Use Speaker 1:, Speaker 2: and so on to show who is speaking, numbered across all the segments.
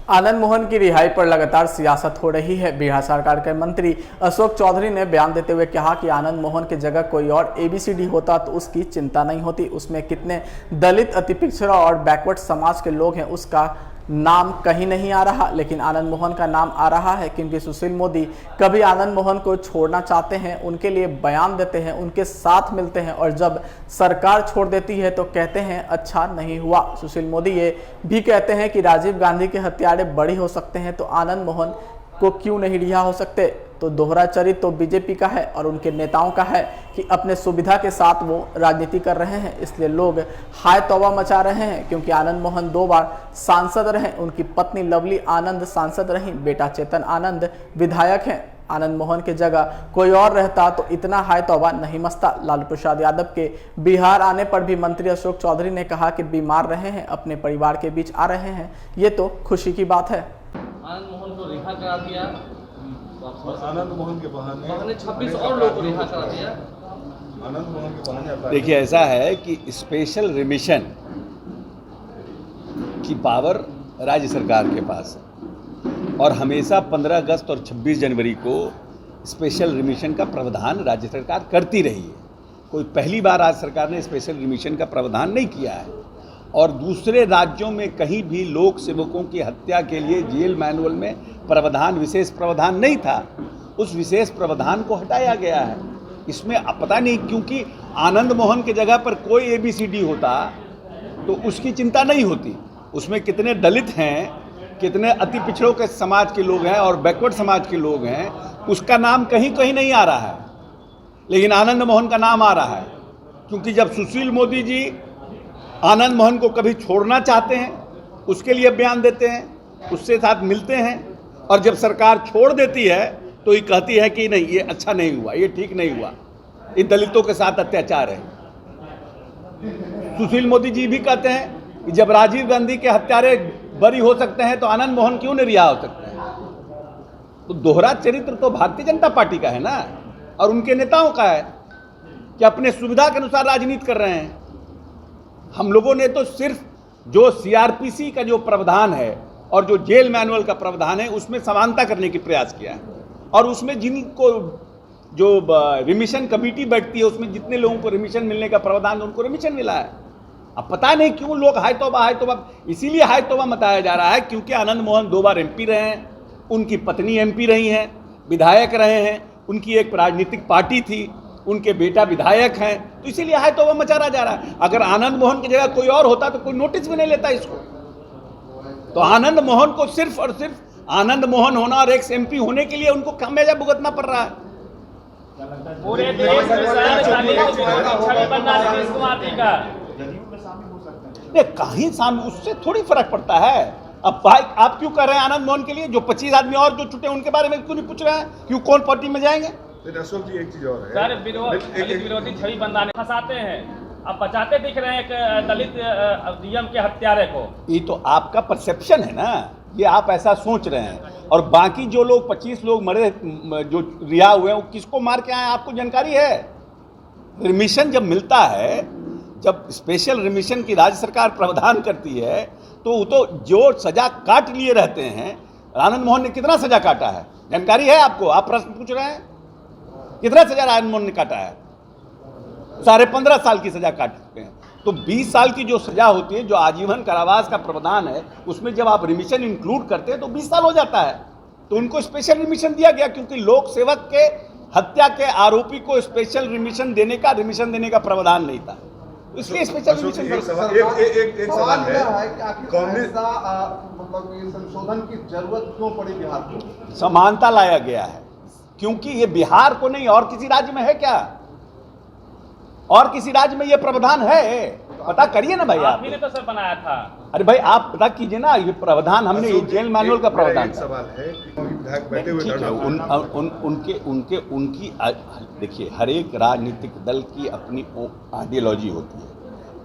Speaker 1: आनंद मोहन की रिहाई पर लगातार सियासत हो रही है। बिहार सरकार के मंत्री अशोक चौधरी ने बयान देते हुए कहा कि आनंद मोहन की जगह कोई और एबीसीडी होता तो उसकी चिंता नहीं होती। उसमें कितने दलित, अति पिछड़ा और बैकवर्ड समाज के लोग हैं उसका नाम कहीं नहीं आ रहा, लेकिन आनंद मोहन का नाम आ रहा है क्योंकि सुशील मोदी कभी आनंद मोहन को छोड़ना चाहते हैं, उनके लिए बयान देते हैं, उनके साथ मिलते हैं और जब सरकार छोड़ देती है तो कहते हैं अच्छा नहीं हुआ। सुशील मोदी ये भी कहते हैं कि राजीव गांधी के हत्यारे बड़ी हो सकते हैं तो आनंद मोहन को क्यों नहीं रिहा हो सकते। तो दोहरा चरित्र तो बीजेपी का है और उनके नेताओं का है कि अपने सुविधा के साथ वो राजनीति कर रहे हैं, इसलिए लोग हाय तौबा मचा रहे हैं क्योंकि आनंद मोहन 2 बार सांसद रहे, उनकी पत्नी लवली आनंद सांसद रहीं, बेटा चेतन आनंद विधायक हैं। आनंद मोहन की जगह कोई और रहता तो इतना हाय तौबा नहीं मचता। लालू प्रसाद यादव के बिहार आने पर भी मंत्री अशोक चौधरी ने कहा कि बीमार रहे हैं, अपने परिवार के बीच आ रहे हैं, ये तो खुशी की बात है।
Speaker 2: आनंद मोहन को रिहा करा दिया,
Speaker 3: आनंद मोहन के बहाने
Speaker 2: 26 और लोगों को रिहा करा दिया।
Speaker 3: आनंद मोहन के बहाने
Speaker 4: देखिए, ऐसा है कि स्पेशल रिमिशन की पावर राज्य सरकार के पास है और हमेशा 15 अगस्त और 26 जनवरी को स्पेशल रिमिशन का प्रावधान राज्य सरकार करती रही है। कोई पहली बार राज्य सरकार ने स्पेशल रिमिशन का प्रावधान नहीं किया है और दूसरे राज्यों में कहीं भी लोक सेवकों की हत्या के लिए जेल मैनुअल में प्रावधान, विशेष प्रावधान नहीं था। उस विशेष प्रावधान को हटाया गया है। इसमें पता नहीं क्योंकि आनंद मोहन की जगह पर कोई एबीसीडी होता तो उसकी चिंता नहीं होती। उसमें कितने दलित हैं, कितने अति पिछड़ों के समाज के लोग हैं और बैकवर्ड समाज के लोग हैं, उसका नाम कहीं कहीं नहीं आ रहा है, लेकिन आनंद मोहन का नाम आ रहा है। क्योंकि जब सुशील मोदी जी आनंद मोहन को कभी छोड़ना चाहते हैं, उसके लिए बयान देते हैं, उससे साथ मिलते हैं और जब सरकार छोड़ देती है तो ये कहती है कि नहीं, ये अच्छा नहीं हुआ, ये ठीक नहीं हुआ, ये दलितों के साथ अत्याचार है। सुशील मोदी जी भी कहते हैं कि जब राजीव गांधी के हत्यारे बरी हो सकते हैं तो आनंद मोहन क्यों नहीं रिहा हो सकते हैं। तो दोहरा चरित्र तो भारतीय जनता पार्टी का है ना और उनके नेताओं का है कि अपने सुविधा के अनुसार राजनीति कर रहे हैं। हम लोगों ने तो सिर्फ जो सीआरपीसी का जो प्रावधान है और जो जेल मैनुअल का प्रावधान है उसमें समानता करने की प्रयास किया है और उसमें जिनको जो रिमिशन कमेटी बैठती है उसमें जितने लोगों को रिमिशन मिलने का प्रावधान उनको रिमिशन मिला है। अब पता नहीं क्यों लोग हाय तौबा, इसीलिए हाय तौबा मचाया जा रहा है क्योंकि आनंद मोहन 2 बार एमपी रहे हैं, उनकी पत्नी एमपी रही हैं, विधायक रहे हैं, उनकी एक राजनीतिक पार्टी थी, उनके बेटा विधायक हैं, तो इसीलिए हाय तौबा मचाया जा रहा है। अगर आनंद मोहन की जगह कोई और होता तो कोई नोटिस भी नहीं लेता इसको। तो आनंद मोहन को सिर्फ और सिर्फ आनंद मोहन होना और एक एमपी होने के लिए उनको खामियाजा भुगतना पड़ रहा है।
Speaker 2: पूरे देश में
Speaker 4: कहीं सामने उससे थोड़ी फर्क पड़ता है। अब भाई आप क्यों कर रहे हैं आनंद मोहन के लिए, जो 25 आदमी और जो छुटे उनके बारे में क्यों नहीं पूछ रहे हैं, क्यों कौन पार्टी में जाएंगे।
Speaker 3: अशोक जी, एक चीज और है
Speaker 2: सर, विरोधी छवि बनाने फंसाते हैं, अब बचाते दिख रहे हैं एक दलित डीएम के हत्यारे को।
Speaker 4: ये तो आपका परसेप्शन है ना, ये आप ऐसा सोच रहे हैं और बाकी जो लोग 25 लोग मरे जो रिहा हुए हैं वो किसको मार के आए आपको जानकारी है। रिमिशन जब मिलता है, जब स्पेशल रिमिशन की राज्य सरकार प्रावधान करती है तो वो तो जो सजा काट लिए रहते हैं। आनंद मोहन ने कितना सजा काटा है जानकारी है आपको, आप प्रश्न पूछ रहे हैं कितना सजा आनंद मोहन ने काटा है। 15.5 साल की सजा काट चुके हैं। तो 20 साल की जो सजा होती है, जो आजीवन कारावास का प्रावधान है, उसमें जब आप रिमिशन इंक्लूड करते हैं तो 20 साल हो जाता है। तो उनको स्पेशल रिमिशन दिया गया क्योंकि लोक सेवक के हत्या के आरोपी को स्पेशल रिमिशन देने का प्रावधान नहीं था, इसलिए स्पेशल रिमिशन।
Speaker 3: एक सवाल है कांग्रेस
Speaker 5: मतलब संशोधन की जरूरत क्यों पड़ी बिहार को।
Speaker 4: समानता लाया गया है क्योंकि ये बिहार को नहीं और किसी राज्य में है क्या, और किसी राज्य में ये प्रावधान है, पता करिए ना भाई।
Speaker 2: आप ही ने तो सर बनाया था।
Speaker 4: अरे भाई आप पता कीजिए ना, ये प्रावधान हमने ये जेल मैनुअल का प्रावधान।
Speaker 3: सवाल है कि विधायक बैठे हुए
Speaker 4: उनकी देखिए, हर एक राजनीतिक दल की अपनी आइडियोलॉजी होती है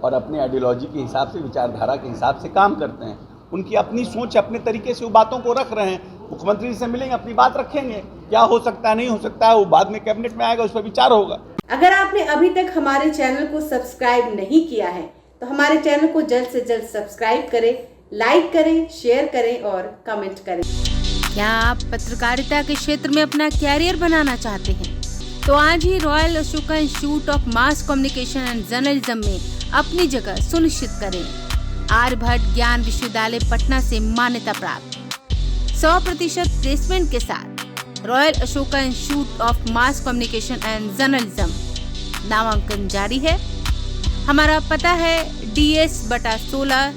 Speaker 4: और अपने आइडियोलॉजी के हिसाब से, विचारधारा के हिसाब से काम करते हैं। उनकी अपनी सोच, अपने तरीके से वो बातों को रख रहे हैं। मुख्यमंत्री से मिलेंगे, अपनी बात रखेंगे, क्या हो सकता है नहीं हो सकता है वो बाद में कैबिनेट में आएगा, उस पर विचार होगा।
Speaker 6: अगर आपने अभी तक हमारे चैनल को सब्सक्राइब नहीं किया है तो हमारे चैनल को जल्द से जल्द सब्सक्राइब करें, लाइक करें, शेयर करें और कमेंट करें।
Speaker 7: क्या आप पत्रकारिता के क्षेत्र में अपना कैरियर बनाना चाहते हैं? तो आज ही royal Ashoka institute of mass communication and journalism में अपनी जगह सुनिश्चित करें। आर्यभट्ट ज्ञान विश्वविद्यालय पटना से मान्यता प्राप्त 100% प्लेसमेंट के साथ royal Ashoka institute of mass communication and journalism, नामांकन जारी है। हमारा पता है DS/16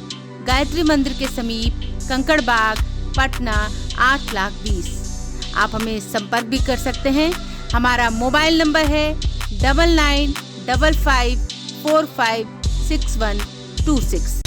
Speaker 7: गायत्री मंदिर के समीप, कंकड़ बाग, पटना 8,20,000। आप हमें संपर्क भी कर सकते हैं। हमारा मोबाइल नंबर है 9955456126।